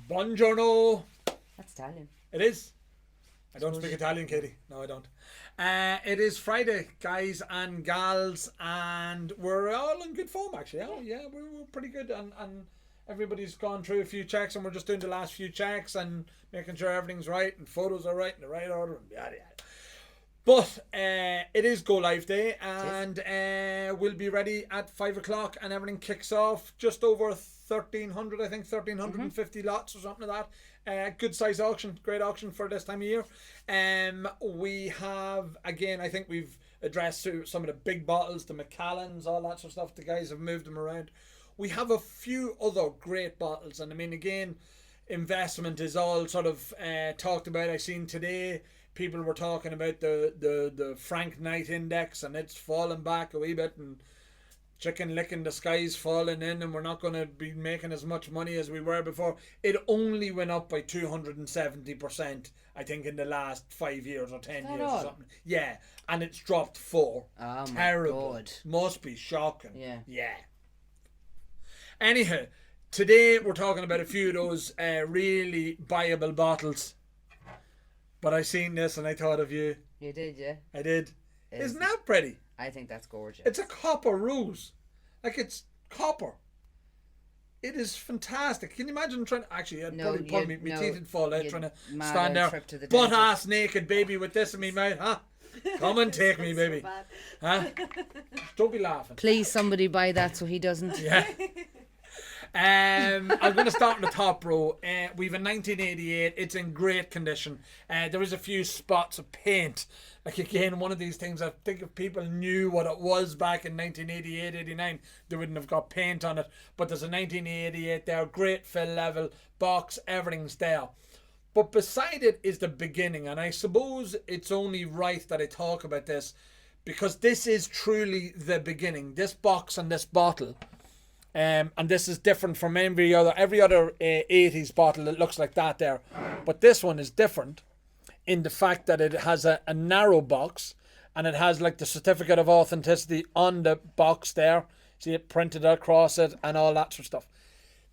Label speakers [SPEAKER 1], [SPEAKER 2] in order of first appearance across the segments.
[SPEAKER 1] Buongiorno.
[SPEAKER 2] That's Italian.
[SPEAKER 1] It is. I don't speak Italian, Katie. No, I don't. It is Friday, guys and gals, and we're all in good form, actually. Oh, yeah, we're pretty good, and everybody's gone through a few checks, and we're just doing the last few checks and making sure everything's right and photos are right in the right order and yada yada. But it is Go Live Day, and we'll be ready at 5 o'clock, and everything kicks off just over 1,300, I think, 1,350 lots or something like that. Good size auction, great auction for this time of year. We have, again, I think we've addressed some of the big bottles, the Macallans, all that sort of stuff. The guys have moved them around. We have a few other great bottles, and I mean, again, investment is all sort of talked about. I seen today people were talking about the Frank Knight Index, and it's fallen back a wee bit, and Chicken Lick in the Sky's falling in, and we're not going to be making as much money as we were before. It only went up by 270%, I think, in the last 5 years or 10 years or something. Yeah, and it's dropped 4.
[SPEAKER 2] Oh,
[SPEAKER 1] terrible.
[SPEAKER 2] my God.
[SPEAKER 1] Must be shocking.
[SPEAKER 2] Yeah.
[SPEAKER 1] Anyhow, today we're talking about a few of those really buyable bottles. But I seen this and I thought of you.
[SPEAKER 2] You did, yeah?
[SPEAKER 1] I did. Isn't that pretty?
[SPEAKER 2] I think that's gorgeous.
[SPEAKER 1] It's a copper rose. Like, it's copper. It is fantastic. Can you imagine trying to... Actually, I'd probably pull me teeth would fall out trying to stand there. Butt-ass naked baby with this in me mouth, huh? Come and take me, baby. Huh? Don't be laughing.
[SPEAKER 2] Please, somebody buy that so he doesn't.
[SPEAKER 1] Yeah. I'm going to start in the top row. We've a 1988. It's in great condition. There is a few spots of paint. Like, again, one of these things, I think if people knew what it was back in 1988, 89, they wouldn't have got paint on it. But there's a 1988 there, great fill level, box, everything's there. But beside it is the beginning, and I suppose it's only right that I talk about this, because this is truly the beginning. This box and this bottle. And this is different from every other 80s bottle that looks like that there. But this one is different in the fact that it has a narrow box, and it has like the certificate of authenticity on the box there. See it printed across it and all that sort of stuff.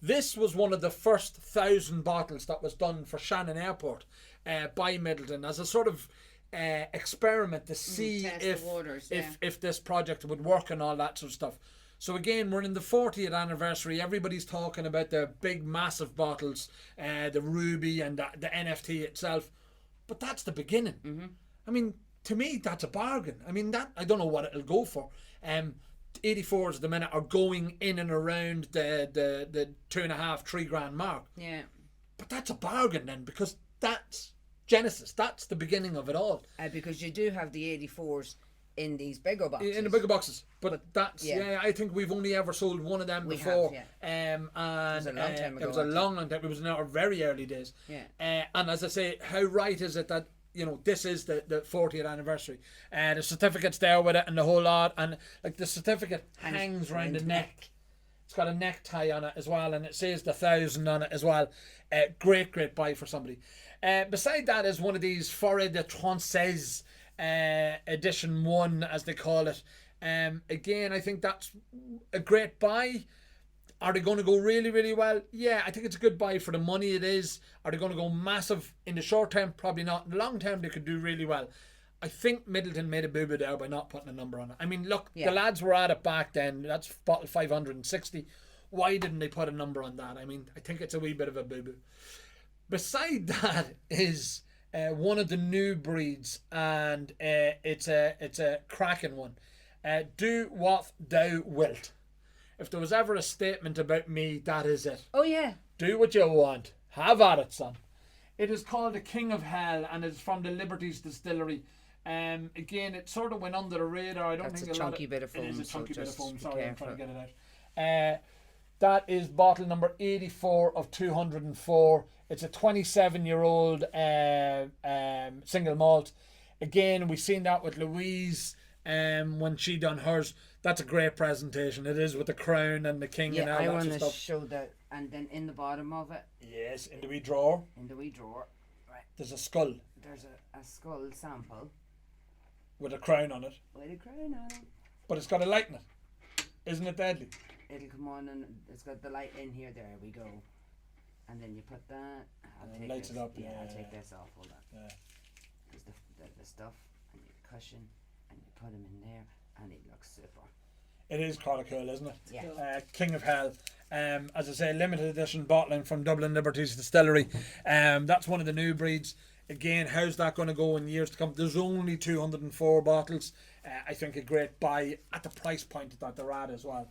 [SPEAKER 1] This was one of the first 1,000 bottles that was done for Shannon Airport by Midleton as a sort of experiment to see if this project would work and all that sort of stuff. So again, we're in the 40th anniversary. Everybody's talking about the big, massive bottles, the Ruby and the NFT itself. But that's the beginning. Mm-hmm. I mean, to me, that's a bargain. I mean, that I don't know what it'll go for. 84s at the minute are going in and around the 2.5-3 grand mark.
[SPEAKER 2] Yeah.
[SPEAKER 1] But that's a bargain then, because that's Genesis. That's the beginning of it all.
[SPEAKER 2] Because you do have the 84s in these bigger boxes.
[SPEAKER 1] In the bigger boxes. But that's, I think we've only ever sold one of them before.
[SPEAKER 2] And
[SPEAKER 1] it was a long time ago. It was a long time. It was in our very early days.
[SPEAKER 2] Yeah.
[SPEAKER 1] And as I say, how right is it that, you know, this is the 40th anniversary. The certificate's there with it and the whole lot. And like the certificate hangs around the neck. It's got a necktie on it as well. And it says the 1,000 on it as well. Great buy for somebody. Beside that is one of these Forêt de Trances edition 1, as they call it. Again, I think that's a great buy. Are they going to go really, really well? Yeah, I think it's a good buy for the money it is. Are they going to go massive in the short term? Probably not. In the long term, they could do really well. I think Midleton made a boo-boo there by not putting a number on it. I mean, look, the lads were at it back then. That's bottle 560. Why didn't they put a number on that? I mean, I think it's a wee bit of a boo-boo. Beside that is one of the new breeds, and it's a cracking one. Do what thou wilt. If there was ever a statement about me, that is it.
[SPEAKER 2] Oh yeah.
[SPEAKER 1] Do what you want. Have at it, son. It is called the King of Hell, and it's from the Liberty's Distillery. Again, it sort of went under the radar.
[SPEAKER 2] That's a chunky bit of foam.
[SPEAKER 1] It is a chunky bit of foam. Sorry, I'm trying to get it out. That is bottle number 84 of 204. It's a 27-year-old single malt. Again, we've seen that with Louise when she done hers. That's a great presentation. It is with the crown and the king and all that stuff.
[SPEAKER 2] Yeah, I want to show that. And then in the bottom of it.
[SPEAKER 1] Yes, in the wee drawer.
[SPEAKER 2] Right.
[SPEAKER 1] There's a skull.
[SPEAKER 2] There's a skull sample.
[SPEAKER 1] With a crown on it. But it's got a light in it. Isn't it deadly?
[SPEAKER 2] It'll come on and it's got the light in here. There we go. and then you put that. I'll take
[SPEAKER 1] lights
[SPEAKER 2] this.
[SPEAKER 1] it up.
[SPEAKER 2] Yeah, I'll
[SPEAKER 1] Yeah.
[SPEAKER 2] take this off. Hold on.
[SPEAKER 1] Yeah.
[SPEAKER 2] There's the stuff and your cushion, and you put them in there, and it looks super.
[SPEAKER 1] It is quite cool, isn't it?
[SPEAKER 2] Yeah.
[SPEAKER 1] King of Hell. As I say, limited edition bottling from Dublin Liberties Distillery. That's one of the new breeds. Again, how's that going to go in years to come? There's only 204 bottles. I think a great buy at the price point that they're at as well.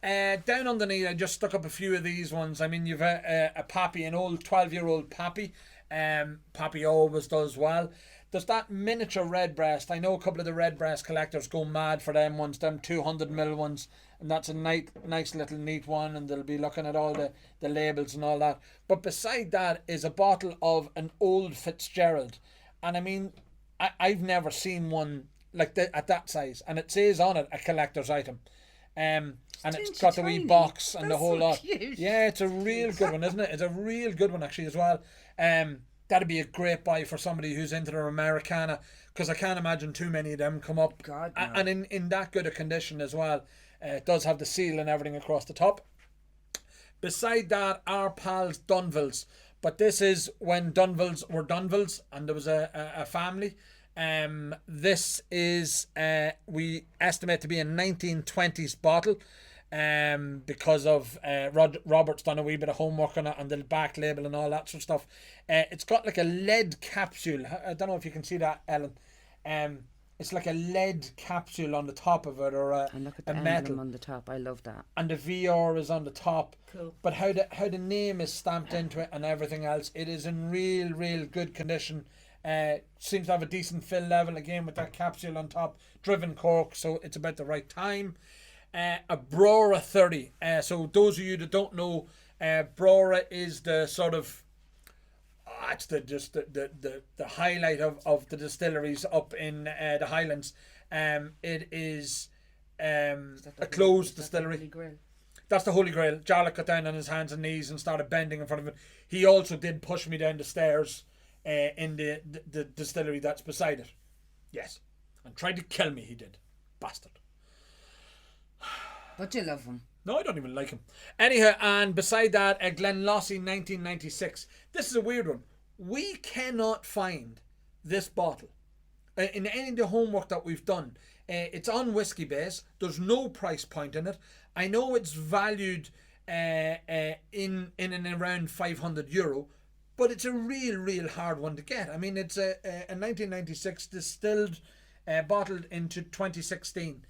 [SPEAKER 1] Down underneath, I just stuck up a few of these ones. I mean, you've a Pappy, an old 12-year-old Pappy. Pappy always does well. There's that miniature Redbreast. I know a couple of the Redbreast collectors go mad for them ones, them 200ml ones, and that's a nice little neat one, and they'll be looking at all the labels and all that. But beside that is a bottle of an old Fitzgerald, and I mean, I've never seen one like that at that size, and it says on it a collector's item. And it's got the wee box and the whole lot.
[SPEAKER 2] Cute.
[SPEAKER 1] Yeah, it's a real good one, isn't it? It's a real good one actually as well. That'd be a great buy for somebody who's into their Americana, because I can't imagine too many of them come up.
[SPEAKER 2] God, no.
[SPEAKER 1] And in that good a condition as well. It does have the seal and everything across the top. Beside that, our pals Dunvilles, but this is when Dunvilles were Dunvilles and there was a family. This is we estimate to be a 1920s bottle. Because of Robert's done a wee bit of homework on it and the back label and all that sort of stuff. It's got like a lead capsule. I don't know if you can see that, Ellen. It's like a lead capsule on the top of it, or
[SPEAKER 2] And look at the
[SPEAKER 1] a
[SPEAKER 2] emblem
[SPEAKER 1] metal.
[SPEAKER 2] on the top. I love that.
[SPEAKER 1] And the VR is on the top.
[SPEAKER 3] Cool.
[SPEAKER 1] But how the name is stamped into it and everything else, it is in real good condition. Seems to have a decent fill level again with that capsule on top. Driven cork, so it's about the right time. A Brora 30. So those of you that don't know, Brora is the sort of it's the highlight of the distilleries up in the Highlands. It is a closed distillery. That's the Holy Grail. Jarlath got down on his hands and knees and started bending in front of it. He also did push me down the stairs in the distillery that's beside it. Yes, and tried to kill me. He did, bastard.
[SPEAKER 2] But you love him.
[SPEAKER 1] No, I don't even like him. Anyhow, and beside that, a Glenlossie 1996. This is a weird one. We cannot find this bottle in any of the homework that we've done. It's on Whisky Base. There's no price point in it. I know it's valued in and around €500, but it's a real hard one to get. I mean, it's a 1996 distilled, bottled into 2016.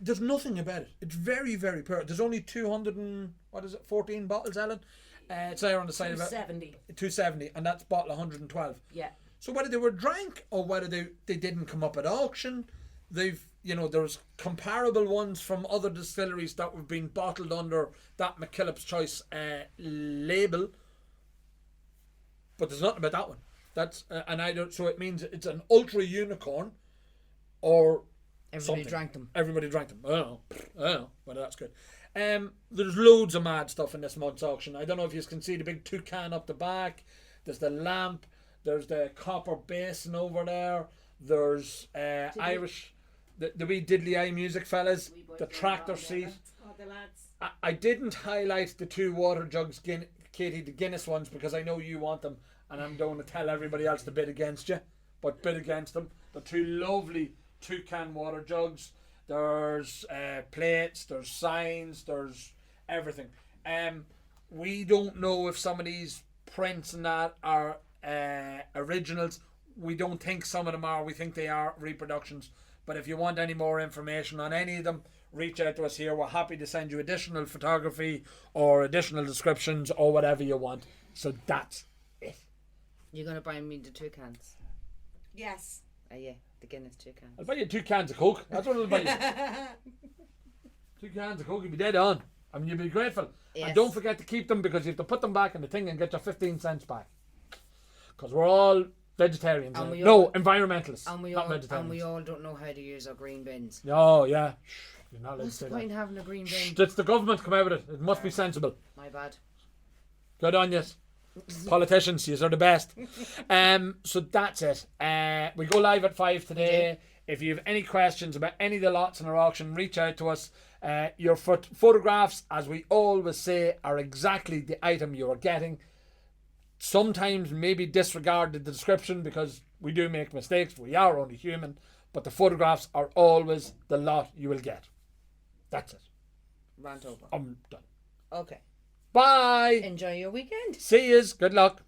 [SPEAKER 1] There's nothing about it. It's very poor. There's only 14 bottles, Ellen. It's there on the side of it. 270, and that's bottle 112.
[SPEAKER 3] Yeah.
[SPEAKER 1] So whether they were drank or whether they didn't come up at auction, there's comparable ones from other distilleries that have been bottled under that McKillop's Choice label, but there's nothing about that one. That's and I don't. So it means it's an ultra unicorn, or
[SPEAKER 2] Everybody
[SPEAKER 1] something.
[SPEAKER 2] drank them.
[SPEAKER 1] Everybody drank them. I don't know whether that's good. There's loads of mad stuff in this month's auction. I don't know if you can see the big toucan up the back. There's the lamp. There's the copper basin over there. There's Irish, the wee diddly eye music fellas. The tractor seat.
[SPEAKER 3] Oh, the lads.
[SPEAKER 1] I didn't highlight the two water jugs, Katie, the Guinness ones, because I know you want them, and I'm going to tell everybody else to bid against you, but bid against them. The two lovely toucan water jugs. There's plates, there's signs, there's everything. We don't know if some of these prints and that are originals. We don't think some of them are. We think they are reproductions. But if you want any more information on any of them, reach out to us here. We're happy to send you additional photography or additional descriptions or whatever you want. So that's it.
[SPEAKER 2] You're going to buy me the 2 cans?
[SPEAKER 3] Yes.
[SPEAKER 2] Yeah, the Guinness 2 cans.
[SPEAKER 1] I'll buy you 2 cans of Coke. That's what I'll buy you. 2 cans of Coke, you'll be dead on. I mean, you'll be grateful.
[SPEAKER 2] Yes.
[SPEAKER 1] And don't forget to keep them, because you have to put them back in the thing and get your 15 cents back. Because we're all vegetarians. Environmentalists.
[SPEAKER 2] And we
[SPEAKER 1] not vegetarians.
[SPEAKER 2] And we all don't know how to use our green bins.
[SPEAKER 1] Oh, yeah. Shh, you're not allowed to
[SPEAKER 2] What's
[SPEAKER 1] say
[SPEAKER 2] the point
[SPEAKER 1] that.
[SPEAKER 2] in having a green bin?
[SPEAKER 1] It's the government come out with it. It must be sensible.
[SPEAKER 2] My bad.
[SPEAKER 1] Good on you. Politicians, you are the best. So that's it. We go live at 5 today. If you have any questions about any of the lots in our auction, reach out to us. Your photographs, as we always say, are exactly the item you are getting. Sometimes maybe disregard the description because we do make mistakes. We are only human. But the photographs are always the lot you will get. That's it.
[SPEAKER 3] Rant over.
[SPEAKER 1] I'm done.
[SPEAKER 3] Okay.
[SPEAKER 1] Bye.
[SPEAKER 3] Enjoy your weekend.
[SPEAKER 1] See yous. Good luck.